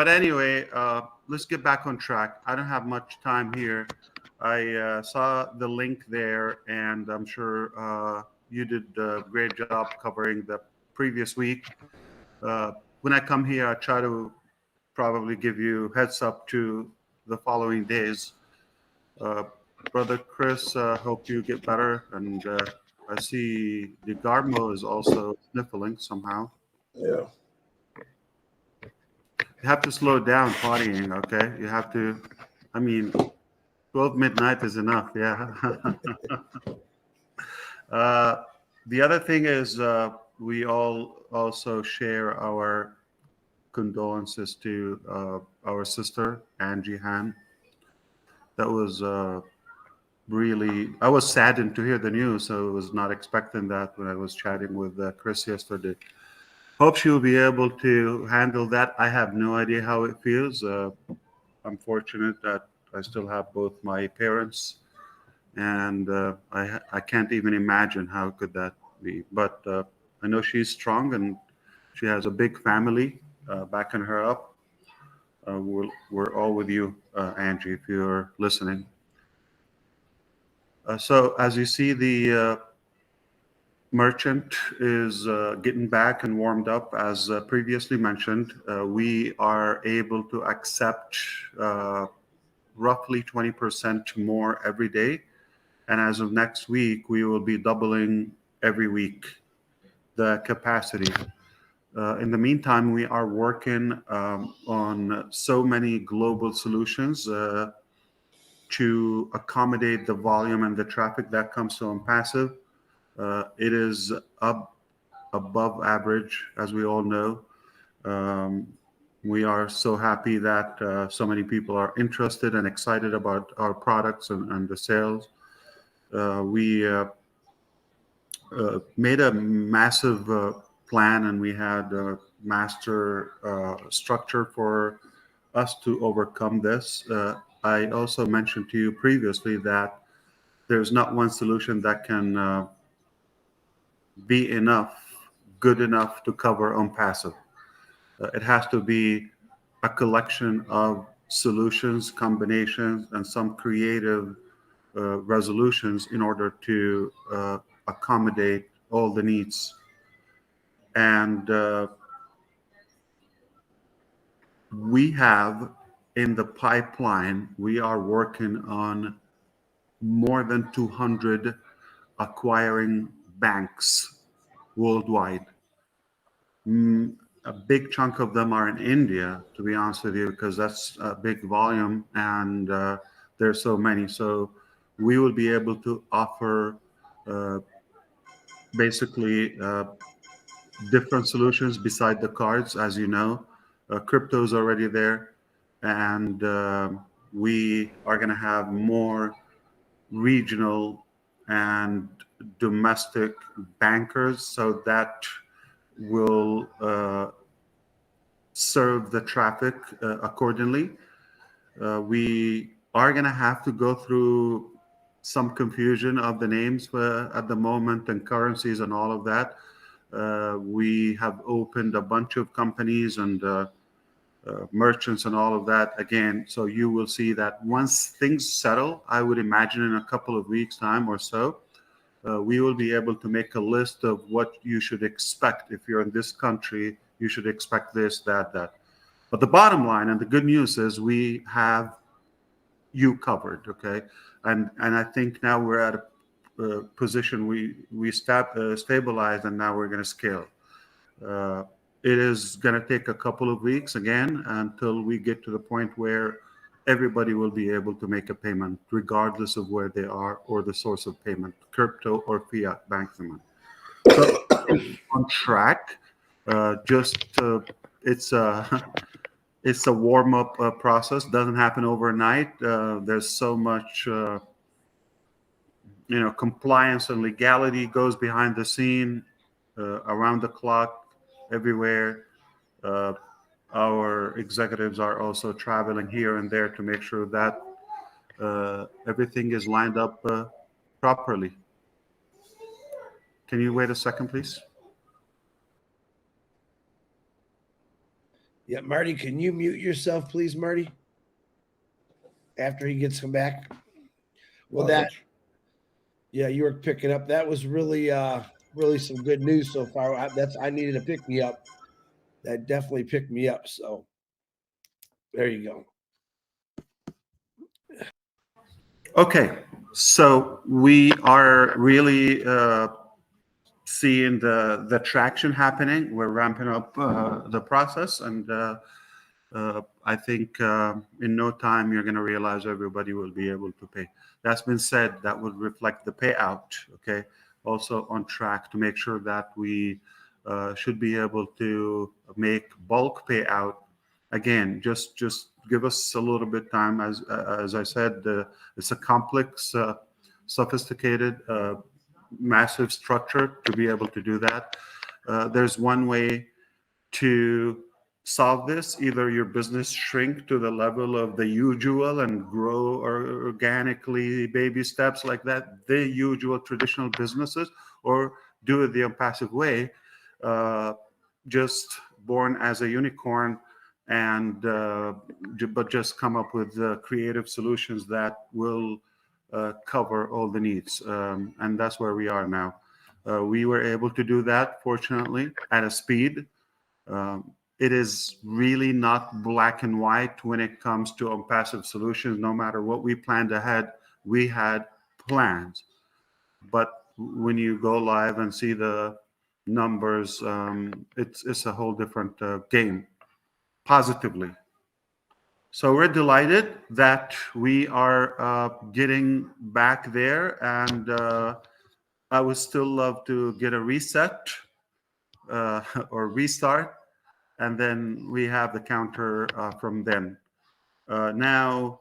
But anyway, let's get back on track. I don't have much time here. I saw the link there, and I'm sure you did a great job covering the previous week. Uh, when I come here, I try to probably give you heads up to the following days. Uh, Brother Chris, hope you get better. And I see the Garmo is also sniffling somehow. Yeah. You have to slow down partying, okay? You have to, I mean, 12 midnight is enough, yeah. uh, the other thing is we all also share our condolences to our sister, Angie Han. That was really, I was saddened to hear the news, so I was not expecting that when I was chatting with Chris yesterday. Hope she will be able to handle that. I have no idea how it feels. I'm fortunate that I still have both my parents, and I can't even imagine how could that be. But I know she's strong, and she has a big family backing her up. We're all with you, Angie, if you're listening. So as you see, the merchant is getting back and warmed up. As previously mentioned, we are able to accept roughly 20% more every day. And as of next week, we will be doubling every week the capacity. In the meantime, we are working on so many global solutions to accommodate the volume and the traffic that comes to ONPASSIVE. It is up above average, as we all know. Um, we are so happy that so many people are interested and excited about our products and the sales. We made a massive plan, and we had a master structure for us to overcome this. I also mentioned to you previously that there's not one solution that can be enough, good enough to cover ONPASSIVE. It has to be a collection of solutions, combinations, and some creative resolutions in order to accommodate all the needs. And we have in the pipeline, we are working on more than 200 acquiring banks worldwide. A big chunk of them are in India, to be honest with you, because that's a big volume, and there's so many. So we will be able to offer uh, basically different solutions beside the cards. As you know, crypto is already there, and we are going to have more regional and domestic bankers, so that will serve the traffic accordingly. We are going to have to go through some confusion of the names at the moment and currencies and all of that. We have opened a bunch of companies and merchants and all of that again. So you will see that once things settle, I would imagine in a couple of weeks' time or so, we will be able to make a list of what you should expect. If you're in this country, you should expect this, that, that. But the bottom line and the good news is we have you covered, okay? And I think now we're at a position we stabilized, and now we're going to scale. Uh, it is going to take a couple of weeks again until we get to the point where everybody will be able to make a payment, regardless of where they are or the source of payment, crypto or fiat bank payment. So on track. Just it's a it's a warm up process. Doesn't happen overnight. There's so much compliance and legality goes behind the scene, around the clock, everywhere. Uh, our executives are also traveling here and there to make sure that everything is lined up properly. Can you wait a second, please? Yeah, Marty, can you mute yourself, please, Marty? After he gets come back. Well, yeah, you were picking up. That was really, really some good news so far. I needed to pick me up. That definitely picked me up. So there you go. Okay, so we are really seeing the traction happening. We're ramping up the process, and I think in no time you're going to realize everybody will be able to pay. That's been said. That would reflect the payout. Okay, also on track to make sure that we should be able to make bulk payout. Again, just give us a little bit time. As I said, it's a complex, sophisticated, massive structure to be able to do that. There's one way to solve this. Either your business shrink to the level of the usual and grow organically, baby steps like that, the usual traditional businesses, or do it the ONPASSIVE way, just born as a unicorn, and but just come up with creative solutions that will cover all the needs. And that's where we are now. We were able to do that, fortunately, at a speed. It is really not black and white when it comes to ONPASSIVE solutions. No matter what we planned ahead, we had plans. But when you go live and see the numbers, it's a whole different game, positively. So we're delighted that we are getting back there, and I would still love to get a reset or restart, and then we have the counter from then. Now,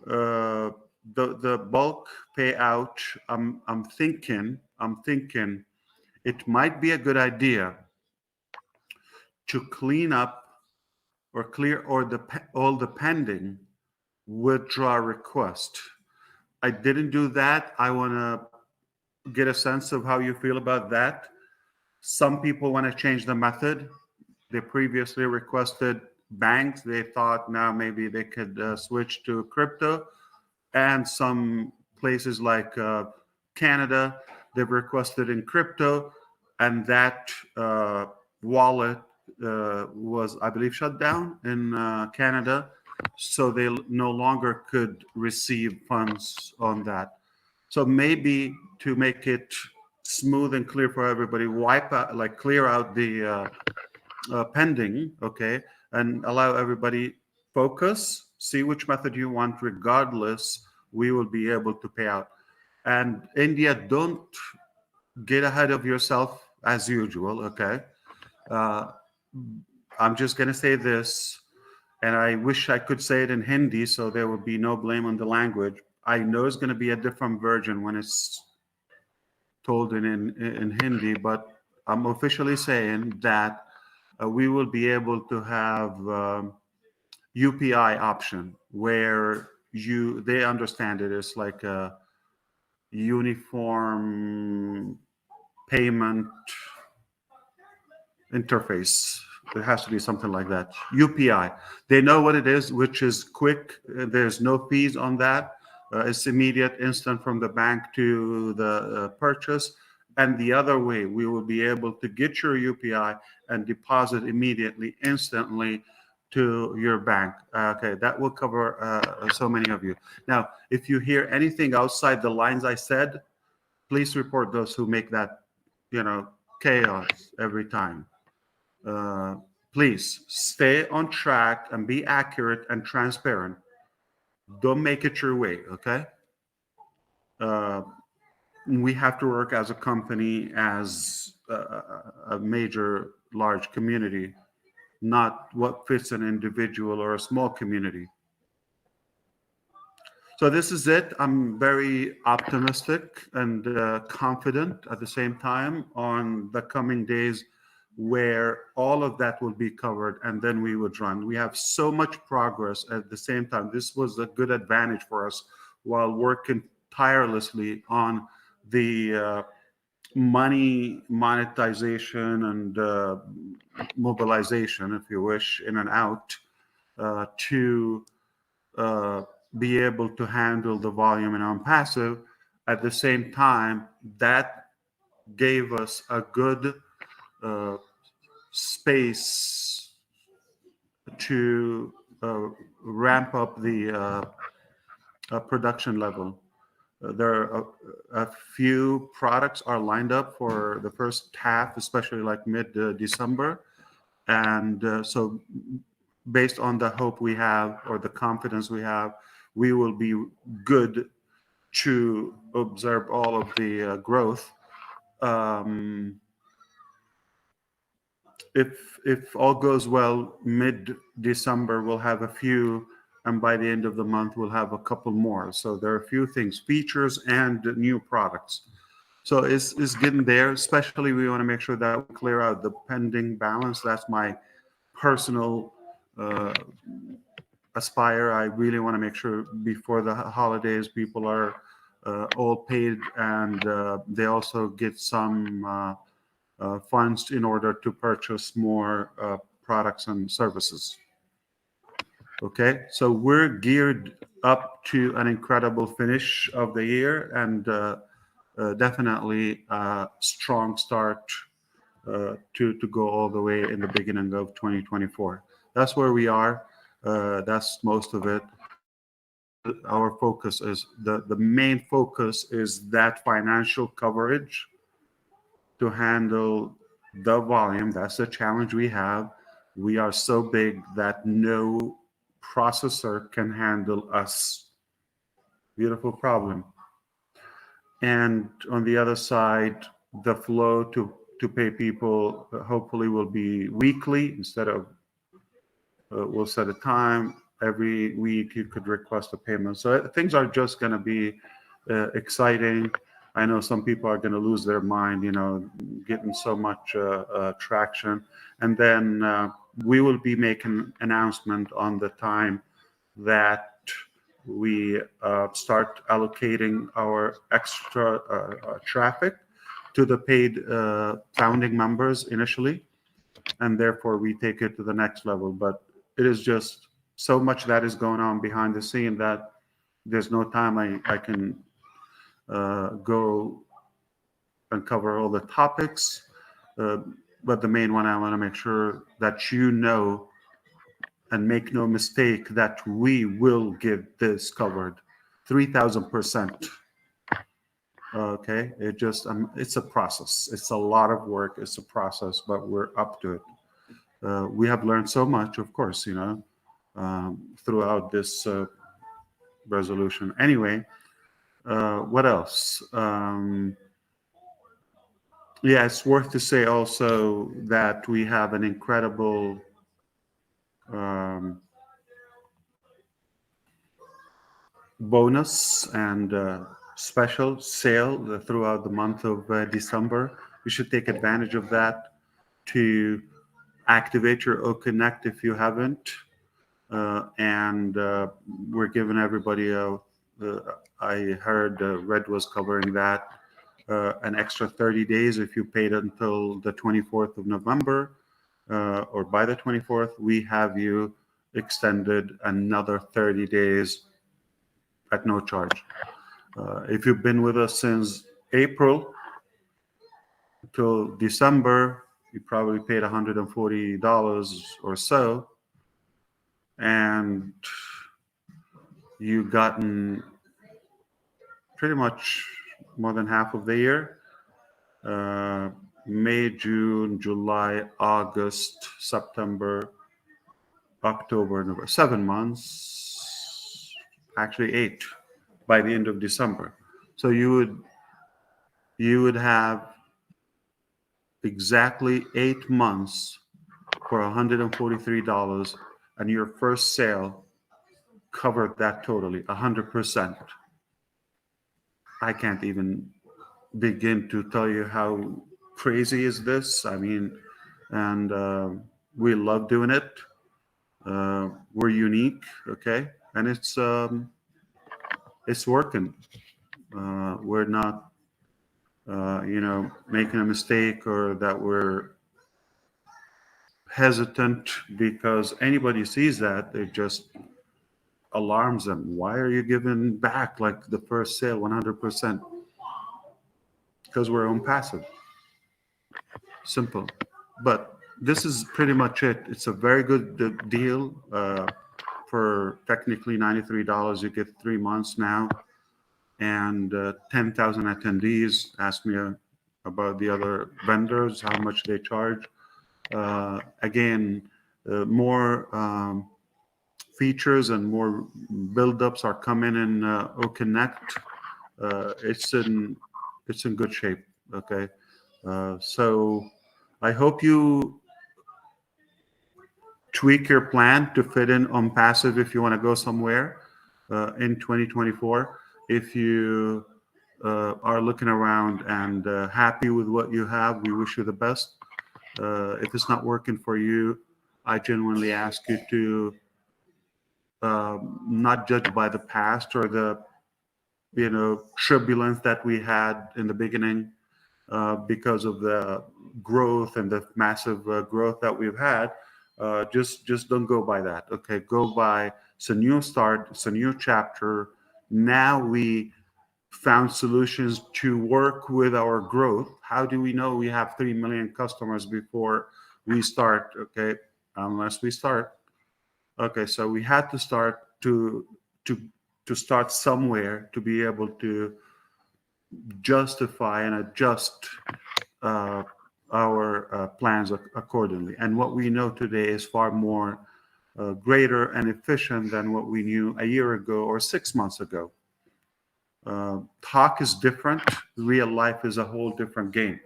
the bulk payout, I'm thinking it might be a good idea to clean up or clear all the pending withdraw request. I didn't do that. I want to get a sense of how you feel about that. Some people want to change the method. They previously requested banks. They thought now maybe they could switch to crypto. And some places like Canada, they've requested in crypto, and that wallet was, I believe, shut down in Canada, so they no longer could receive funds on that. So maybe to make it smooth and clear for everybody, wipe out, like clear out the pending, okay, and allow everybody focus, see which method you want. Regardless, we will be able to pay out. And India, don't get ahead of yourself as usual, okay? I'm just going to say this, and I wish I could say it in Hindi so there would be no blame on the language. I know it's going to be a different version when it's told in Hindi, but I'm officially saying that we will be able to have UPI option where they understand it as like a uniform payment interface. It has to be something like that. UPI. They know what it is, which is quick. There's no fees on that. It's immediate, instant from the bank to the purchase. And the other way, we will be able to get your UPI and deposit immediately, instantly to your bank. Okay, that will cover so many of you. Now, if you hear anything outside the lines I said, please report those who make that, chaos every time. Please stay on track and be accurate and transparent. Don't make it your way, okay? We have to work as a company, as a major, large community, not what fits an individual or a small community. So this is it. I'm very optimistic and confident at the same time on the coming days where all of that will be covered, and then we would run. We have so much progress at the same time. This was a good advantage for us while working tirelessly on the money monetization and mobilization, if you wish, in and out to be able to handle the volume in ONPASSIVE. At the same time, that gave us a good uh, space to ramp up the production level. There are a few products are lined up for the first half, especially like mid-December. And so based on the hope we have or the confidence we have, we will be good to observe all of the growth. If all goes well, mid-December we'll have a few, and by the end of the month we'll have a couple more. So there are a few things, features and new products. So it's getting there. Especially we want to make sure that we clear out the pending balance. That's my personal aspire. I really want to make sure before the holidays people are all paid, and they also get some funds in order to purchase more products and services. Okay, so we're geared up to an incredible finish of the year, and definitely a strong start to go all the way in the beginning of 2024. That's where we are. That's most of it. Our focus is the main focus is that financial coverage to handle the volume. That's the challenge we have. We are so big that no processor can handle us. Beautiful problem. And on the other side, the flow to pay people hopefully will be weekly instead of we'll set a time every week. You could request a payment. So things are just going to be exciting. I know some people are going to lose their mind, getting so much traction. And then we will be making announcement on the time that we start allocating our extra traffic to the paid founding members initially, and therefore we take it to the next level. But it is just so much that is going on behind the scene that there's no time I can go and cover all the topics. But the main one I want to make sure that you know and make no mistake that we will get this covered 3,000%. Okay, it's a process. It's a lot of work. It's a process, but we're up to it. We have learned so much, of course, throughout this resolution. Anyway, what else? Yeah, it's worth to say also that we have an incredible bonus and special sale throughout the month of December. You should take advantage of that to activate your OConnect if you haven't. And we're giving everybody I heard Red was covering that, an extra 30 days if you paid until the 24th of November or by the 24th, we have you extended another 30 days at no charge. If you've been with us since April till December, you probably paid $140 or so, and you've gotten pretty much more than half of the year. May, June, July, August, September, October, November, 7 months, actually 8 by the end of December. So you would have exactly 8 months for $143, and your first sale covered that totally, 100%. I can't even begin to tell you how crazy is this. I mean, and we love doing it. We're unique, okay, and it's working. We're not making a mistake or that we're hesitant, because anybody sees that, it just alarms them. Why are you giving back like the first sale 100%? Because we're on passive. Simple. But this is pretty much it. It's a very good deal. For technically $93, you get 3 months now, and 10,000 attendees. Ask me about the other vendors, how much they charge. Again, more features and more buildups are coming in OConnect. It's in good shape. Okay, so I hope you tweak your plan to fit in on passive if you want to go somewhere in 2024. If you are looking around and happy with what you have, we wish you the best. If it's not working for you, I genuinely ask you to not judge by the past or the turbulence that we had in the beginning because of the growth and the massive growth that we've had. Just don't go by that. Okay, go by it's a new start, it's a new chapter. Now we found solutions to work with our growth. How do we know we have 3 million customers before we start? Okay, unless we start. Okay, so we had to start to start somewhere to be able to justify and adjust our plans accordingly. And what we know today is far more greater and efficient than what we knew a year ago or 6 months ago. Talk is different. Real life is a whole different game.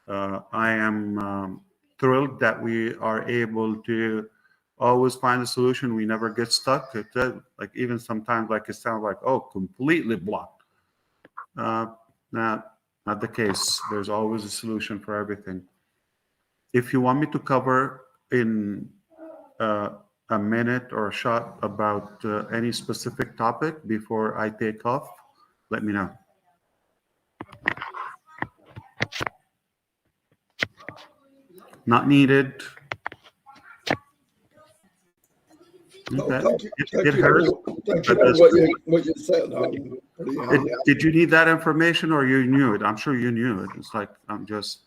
I am thrilled that we are able to always find a solution. We never get stuck. Like even sometimes, like it sounds like, oh, completely blocked. Not the case. There's always a solution for everything. If you want me to cover in a minute or a shot about any specific topic before I take off, let me know. Not needed. Okay. It hurts. Thank you for what you said. Did you need that information or you knew it? I'm sure you knew it. It's like I'm just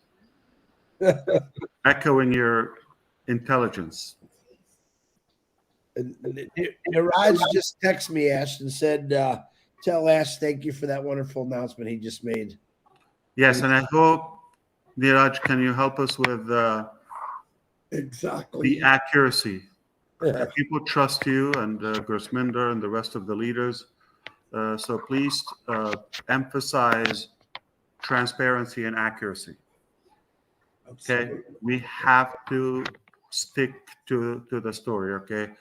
echoing your intelligence. Niraj just texted me, Ash, and said, tell Ash thank you for that wonderful announcement he just made. Yes, and I hope, Niraj, can you help us with exactly the accuracy? People trust you and Gursminder and the rest of the leaders. So please emphasize transparency and accuracy. Okay, we have to stick to the story. Okay,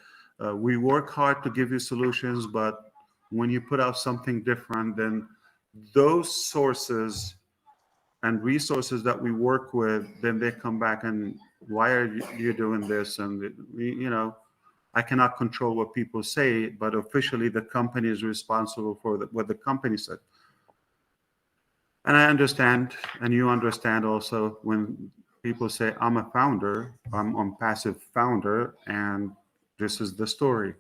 we work hard to give you solutions, but when you put out something different, then those sources and resources that we work with, then they come back and why are you doing this? And I cannot control what people say, but officially the company is responsible for what the company said. And I understand, and you understand also, when people say, I'm a founder, I'm ONPASSIVE founder, and this is the story.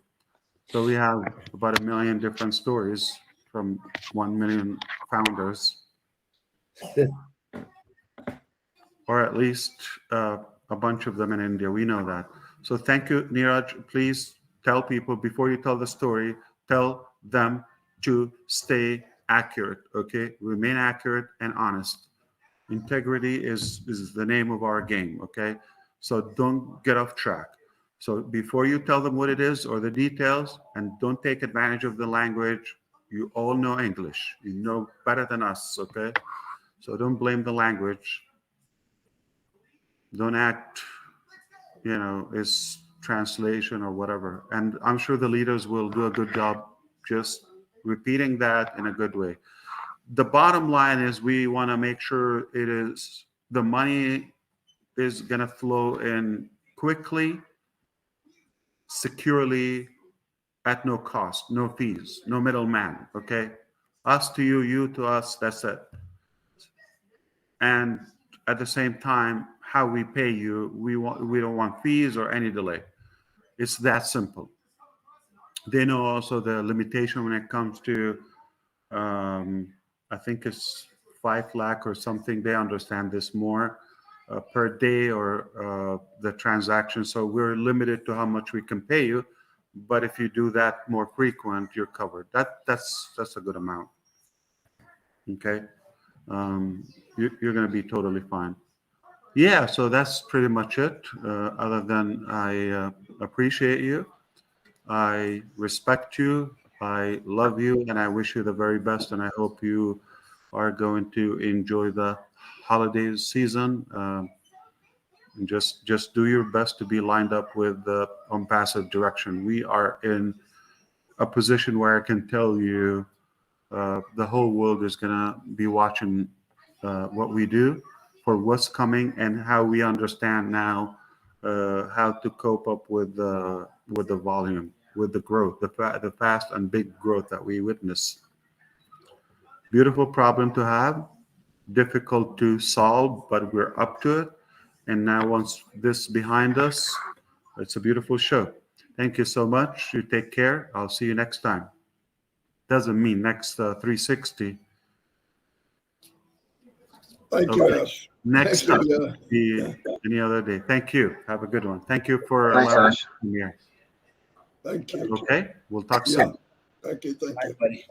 So we have about 1 million different stories from 1 million founders, or at least a bunch of them in India. We know that. So thank you, Niraj. Please tell people, before you tell the story, tell them to stay accurate, okay? Remain accurate and honest. Integrity is the name of our game, okay? So don't get off track. So before you tell them what it is or the details, and don't take advantage of the language, you all know English. You know better than us, okay? So don't blame the language. Don't act is translation or whatever. And I'm sure the leaders will do a good job just repeating that in a good way. The bottom line is we want to make sure the money is going to flow in quickly, securely, at no cost, no fees, no middleman, okay? Us to you, you to us, that's it. and at the same time, how we pay you, we don't want fees or any delay. It's that simple. They know also the limitation when it comes to, I think it's 5 lakh or something. They understand this more per day or the transaction. So we're limited to how much we can pay you. But if you do that more frequent, you're covered. That's a good amount. Okay, you're going to be totally fine. Yeah, so that's pretty much it. Other than I appreciate you, I respect you, I love you, and I wish you the very best. And I hope you are going to enjoy the holiday season. And just do your best to be lined up with the ONPASSIVE direction. We are in a position where I can tell you the whole world is going to be watching what we do for what's coming and how we understand now how to cope up with the volume, with the growth, the fast and big growth that we witness. Beautiful problem to have, difficult to solve, but we're up to it. And now once this behind us, it's a beautiful show. Thank you so much. You take care. I'll see you next time. Doesn't mean next 360. Thank you, Okay. Ash. Next Thank time, you, be any other day. Thank you. Have a good one. Thank you for Thanks, allowing Ash. me here. Thank you. Okay, we'll talk Yeah. soon. Thank you. Thank Bye, you. buddy.